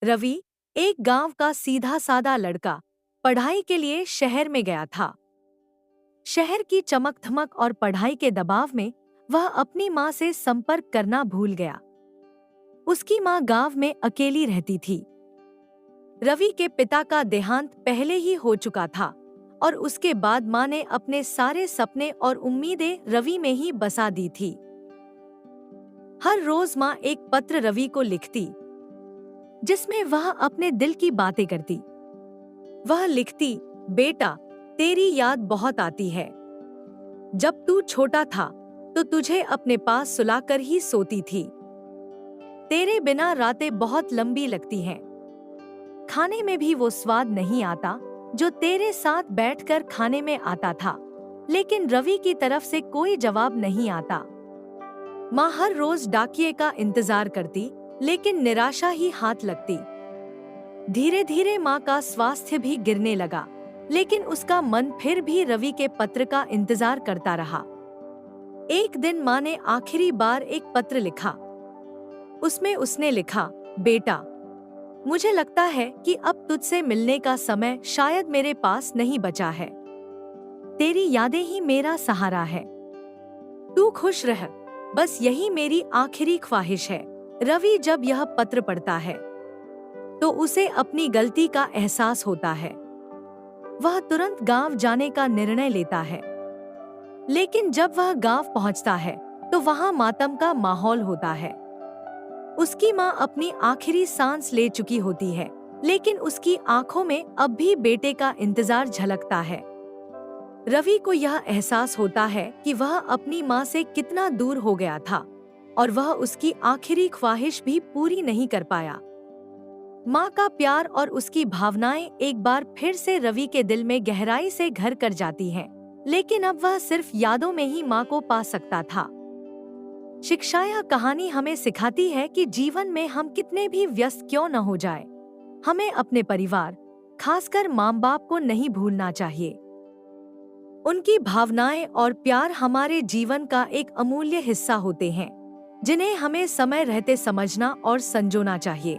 रवि, एक गांव का सीधा सादा लड़का, पढ़ाई के लिए शहर में गया था। शहर की चमक धमक और पढ़ाई के दबाव में वह अपनी माँ से संपर्क करना भूल गया। उसकी माँ गांव में अकेली रहती थी। रवि के पिता का देहांत पहले ही हो चुका था और उसके बाद माँ ने अपने सारे सपने और उम्मीदें रवि में ही बसा दी थी। हर रोज माँ एक पत्र रवि को लिखती, जिसमें वह अपने दिल की बातें करती। वह लिखती, बेटा, तेरी याद बहुत आती है। जब तू छोटा था तो तुझे अपने पास सुलाकर ही सोती थी। तेरे बिना रातें बहुत लंबी लगती हैं। खाने में भी वो स्वाद नहीं आता जो तेरे साथ बैठकर खाने में आता था। लेकिन रवि की तरफ से कोई जवाब नहीं आता। माँ हर रोज डाकिये का इंतजार करती, लेकिन निराशा ही हाथ लगती। धीरे धीरे माँ का स्वास्थ्य भी गिरने लगा, लेकिन उसका मन फिर भी रवि के पत्र का इंतजार करता रहा। एक दिन माँ ने आखिरी बार एक पत्र लिखा। उसमें उसने लिखा, बेटा, मुझे लगता है कि अब तुझसे मिलने का समय शायद मेरे पास नहीं बचा है। तेरी यादें ही मेरा सहारा है। तू खुश रह, बस यही मेरी आखिरी ख्वाहिश है। रवि जब यह पत्र पढ़ता है तो उसे अपनी गलती का एहसास होता है। वह तुरंत गांव जाने का निर्णय लेता है। लेकिन जब वह गांव पहुंचता है तो वहां मातम का माहौल होता है। उसकी माँ अपनी आखिरी सांस ले चुकी होती है, लेकिन उसकी आंखों में अब भी बेटे का इंतजार झलकता है। रवि को यह एहसास होता है कि वह अपनी माँ से कितना दूर हो गया था और वह उसकी आखिरी ख्वाहिश भी पूरी नहीं कर पाया। माँ का प्यार और उसकी भावनाएं एक बार फिर से रवि के दिल में गहराई से घर कर जाती हैं, लेकिन अब वह सिर्फ यादों में ही माँ को पा सकता था। शिक्षा या कहानी हमें सिखाती है कि जीवन में हम कितने भी व्यस्त क्यों न हो जाए, हमें अपने परिवार, खासकर माँ बाप को नहीं भूलना चाहिए। उनकी भावनाएं और प्यार हमारे जीवन का एक अमूल्य हिस्सा होते हैं, जिन्हें हमें समय रहते समझना और संजोना चाहिए।